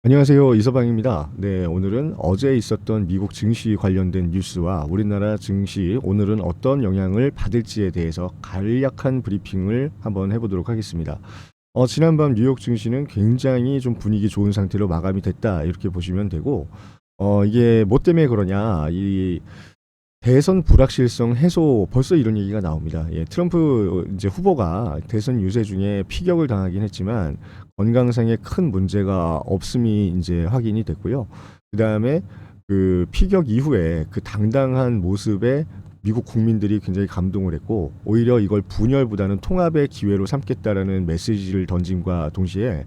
안녕하세요. 이서방입니다. 네, 오늘은 어제 있었던 미국 증시 관련된 뉴스와 우리나라 증시 오늘은 어떤 영향을 받을지에 대해서 간략한 브리핑을 한번 해보도록 하겠습니다. 지난밤 뉴욕 증시는 굉장히 좀 분위기 좋은 상태로 마감이 됐다 이렇게 보시면 되고, 이게 뭐 때문에 그러냐, 이 대선 불확실성 해소 벌써 이런 얘기가 나옵니다. 예, 트럼프 이제 후보가 대선 유세 중에 피격을 당하긴 했지만 건강상에 큰 문제가 없음이 이제 확인이 됐고요. 그다음에 그 피격 이후에 그 당당한 모습에 미국 국민들이 굉장히 감동을 했고 오히려 이걸 분열보다는 통합의 기회로 삼겠다라는 메시지를 던짐과 동시에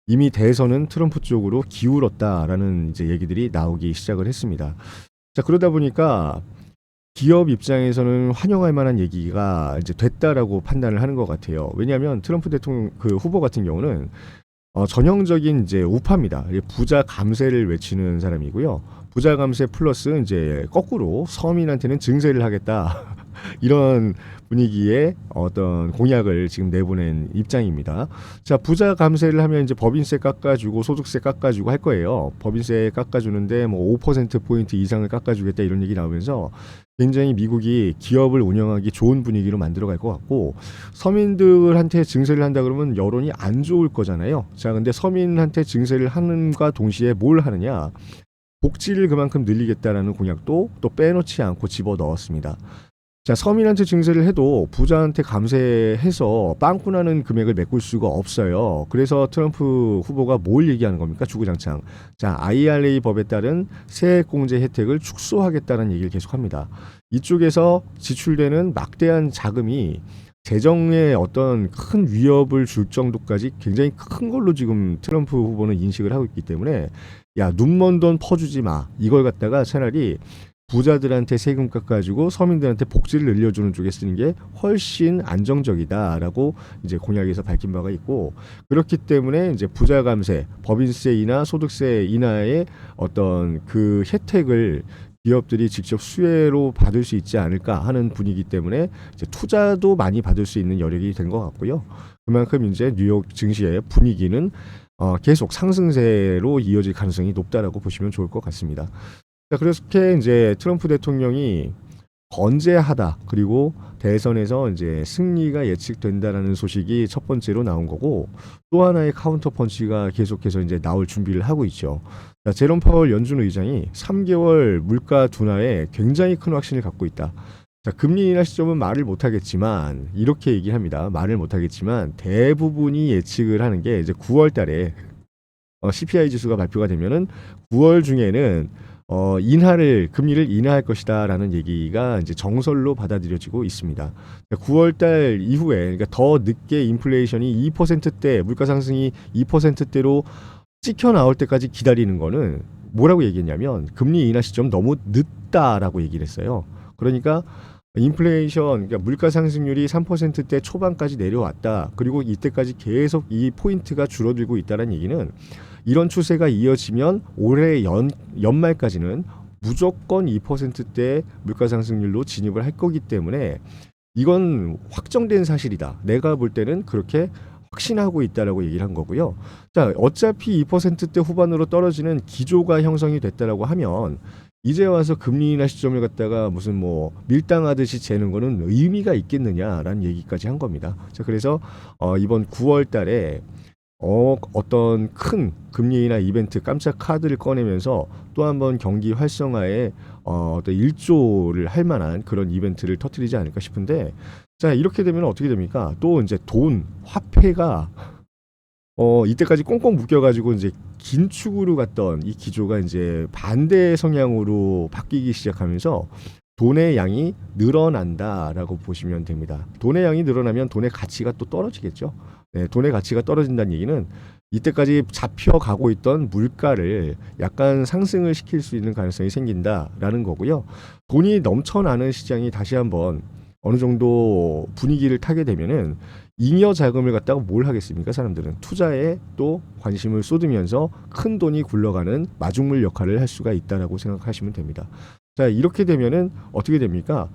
이미 대선은 트럼프 쪽으로 기울었다라는 이제 얘기들이 나오기 시작을 했습니다. 자, 그러다 보니까 기업 입장에서는 환영할 만한 얘기가 이제 됐다라고 판단을 하는 것 같아요. 왜냐하면 트럼프 대통령 그 후보 같은 경우는 전형적인 이제 우파입니다. 부자 감세를 외치는 사람이고요. 부자 감세 플러스 이제 거꾸로 서민한테는 증세를 하겠다. 이런 분위기의 어떤 공약을 지금 내보낸 입장입니다. 자, 부자 감세를 하면 이제 법인세 깎아주고 소득세 깎아주고 할 거예요. 법인세 깎아주는데 뭐 5%포인트 이상을 깎아주겠다 이런 얘기 나오면서 굉장히 미국이 기업을 운영하기 좋은 분위기로 만들어갈 것 같고 서민들한테 증세를 한다 그러면 여론이 안 좋을 거잖아요. 자, 근데 서민한테 증세를 하는과 동시에 뭘 하느냐? 복지를 그만큼 늘리겠다라는 공약도 또 빼놓지 않고 집어 넣었습니다. 자, 서민한테 증세를 해도 부자한테 감세해서 빵꾸나는 금액을 메꿀 수가 없어요. 그래서 트럼프 후보가 뭘 얘기하는 겁니까? 주구장창. 자, IRA 법에 따른 세액공제 혜택을 축소하겠다는 얘기를 계속합니다. 이쪽에서 지출되는 막대한 자금이 재정에 어떤 큰 위협을 줄 정도까지 굉장히 큰 걸로 지금 트럼프 후보는 인식을 하고 있기 때문에 야, 눈먼 돈 퍼주지 마. 이걸 갖다가 차라리 부자들한테 세금 깎아주고 서민들한테 복지를 늘려주는 쪽에 쓰는 게 훨씬 안정적이다라고 이제 공약에서 밝힌 바가 있고 그렇기 때문에 이제 부자 감세, 법인세 인하, 소득세 인하의 어떤 그 혜택을 기업들이 직접 수혜로 받을 수 있지 않을까 하는 분위기 때문에 이제 투자도 많이 받을 수 있는 여력이 된 것 같고요. 그만큼 이제 뉴욕 증시의 분위기는 계속 상승세로 이어질 가능성이 높다라고 보시면 좋을 것 같습니다. 자, 그렇게 이제 트럼프 대통령이 건재하다 그리고 대선에서 이제 승리가 예측된다라는 소식이 첫 번째로 나온 거고 또 하나의 카운터 펀치가 계속해서 이제 나올 준비를 하고 있죠. 자, 제롬 파월 연준 의장이 3개월 물가 둔화에 굉장히 큰 확신을 갖고 있다. 자, 금리 인하 시점은 말을 못하겠지만 이렇게 얘기를 합니다. 말을 못하겠지만 대부분이 예측을 하는 게 이제 9월 달에 CPI 지수가 발표가 되면은 9월 중에는 금리를 인하할 것이다라는 얘기가 이제 정설로 받아들여지고 있습니다. 9월 달 이후에, 그러니까 더 늦게 인플레이션이 2%대, 물가 상승이 2%대로 찍혀 나올 때까지 기다리는 거는 뭐라고 얘기했냐면 금리 인하 시점 너무 늦다라고 얘기를 했어요. 그러니까 인플레이션, 그러니까 물가 상승률이 3%대 초반까지 내려왔다. 그리고 이때까지 계속 이 포인트가 줄어들고 있다는 얘기는 이런 추세가 이어지면 올해 연말까지는 무조건 2%대 물가 상승률로 진입을 할 거기 때문에 이건 확정된 사실이다. 내가 볼 때는 그렇게 확신하고 있다라고 얘기를 한 거고요. 자, 어차피 2%대 후반으로 떨어지는 기조가 형성이 됐다라고 하면 이제 와서 금리 인하 시점을 갖다가 무슨 뭐 밀당하듯이 재는 거는 의미가 있겠느냐라는 얘기까지 한 겁니다. 자, 그래서 이번 9월 달에 어떤 큰 금리 인하 이벤트 깜짝 카드를 꺼내면서 또 한 번 경기 활성화에 어떤 일조를 할 만한 그런 이벤트를 터뜨리지 않을까 싶은데 자, 이렇게 되면 어떻게 됩니까? 또 이제 화폐가 이때까지 꽁꽁 묶여가지고 이제 긴축으로 갔던 이 기조가 이제 반대 성향으로 바뀌기 시작하면서 돈의 양이 늘어난다라고 보시면 됩니다. 돈의 양이 늘어나면 돈의 가치가 또 떨어지겠죠. 네, 돈의 가치가 떨어진다는 얘기는 이때까지 잡혀가고 있던 물가를 약간 상승을 시킬 수 있는 가능성이 생긴다라는 거고요. 돈이 넘쳐나는 시장이 다시 한번 어느 정도 분위기를 타게 되면은 잉여 자금을 갖다가 뭘 하겠습니까? 사람들은 투자에 또 관심을 쏟으면서 큰 돈이 굴러가는 마중물 역할을 할 수가 있다라고 생각하시면 됩니다. 자, 이렇게 되면은 어떻게 됩니까?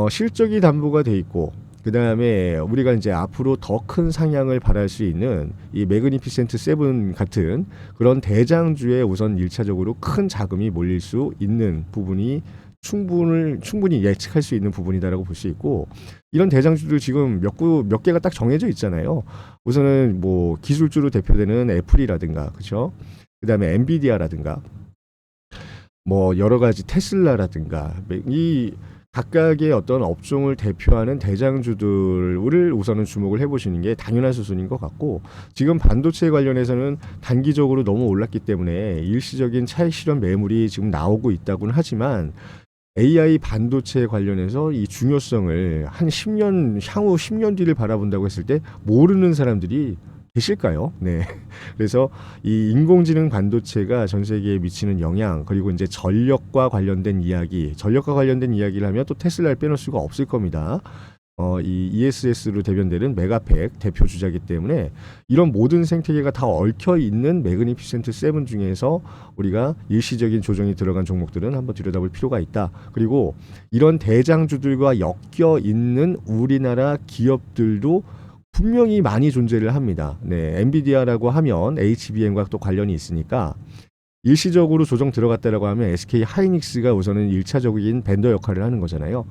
실적이 담보가 돼 있고 그 다음에 우리가 이제 앞으로 더 큰 상향을 바랄 수 있는 이 매그니피센트 세븐 같은 그런 대장주에 우선 1차적으로 큰 자금이 몰릴 수 있는 부분이 충분히 예측할 수 있는 부분이다라고 볼 수 있고, 이런 대장주들 지금 몇 개가 딱 정해져 있잖아요. 우선은 뭐 기술주로 대표되는 애플이라든가, 그렇죠? 그다음에 엔비디아라든가, 뭐 여러 가지 테슬라라든가, 이 각각의 어떤 업종을 대표하는 대장주들을 우선은 주목을 해보시는 게 당연한 수순인 것 같고, 지금 반도체 관련해서는 단기적으로 너무 올랐기 때문에 일시적인 차익 실현 매물이 지금 나오고 있다고는 하지만, AI 반도체 관련해서 이 중요성을 한 10년 향후 10년 뒤를 바라본다고 했을 때 모르는 사람들이 계실까요? 네. 그래서 이 인공지능 반도체가 전 세계에 미치는 영향, 그리고 이제 전력과 관련된 이야기를 하면 또 테슬라를 빼놓을 수가 없을 겁니다. 이 ESS로 대변되는 메가팩 대표 주자이기 때문에 이런 모든 생태계가 다 얽혀 있는 매그니피센트 세븐 중에서 우리가 일시적인 조정이 들어간 종목들은 한번 들여다볼 필요가 있다. 그리고 이런 대장주들과 엮여 있는 우리나라 기업들도 분명히 많이 존재를 합니다. 네, 엔비디아라고 하면 HBM과 또 관련이 있으니까 일시적으로 조정 들어갔다라고 하면 SK 하이닉스가 우선은 1차적인 벤더 역할을 하는 거잖아요.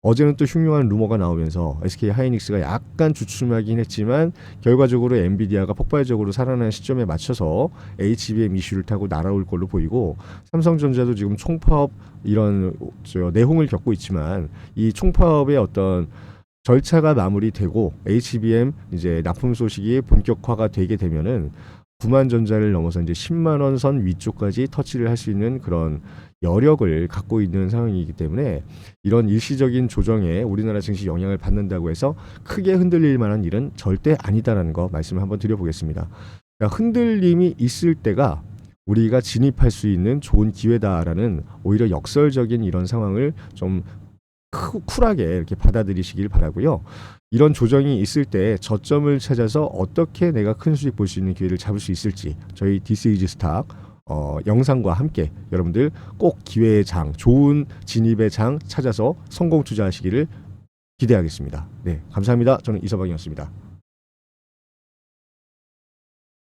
어제는 또 흉흉한 루머가 나오면서 SK 하이닉스가 약간 주춤하긴 했지만 결과적으로 엔비디아가 폭발적으로 살아나는 시점에 맞춰서 HBM 이슈를 타고 날아올 걸로 보이고, 삼성전자도 지금 총파업 이런 내홍을 겪고 있지만 이 총파업의 어떤 절차가 마무리되고 HBM 이제 납품 소식이 본격화가 되게 되면은 9만 전자를 넘어서 이제 10만 원 선 위쪽까지 터치를 할 수 있는 그런 여력을 갖고 있는 상황이기 때문에 이런 일시적인 조정에 우리나라 증시 영향을 받는다고 해서 크게 흔들릴 만한 일은 절대 아니다라는 거 말씀을 한번 드려보겠습니다. 그러니까 흔들림이 있을 때가 우리가 진입할 수 있는 좋은 기회다라는 오히려 역설적인 이런 상황을 좀 쿨하게 이렇게 받아들이시길 바라고요. 이런 조정이 있을 때 저점을 찾아서 어떻게 내가 큰 수익 볼 수 있는 기회를 잡을 수 있을지 저희 This is Stock 영상과 함께 여러분들 꼭 기회의 장, 좋은 진입의 장 찾아서 성공 투자하시기를 기대하겠습니다. 네, 감사합니다. 저는 이서방이었습니다.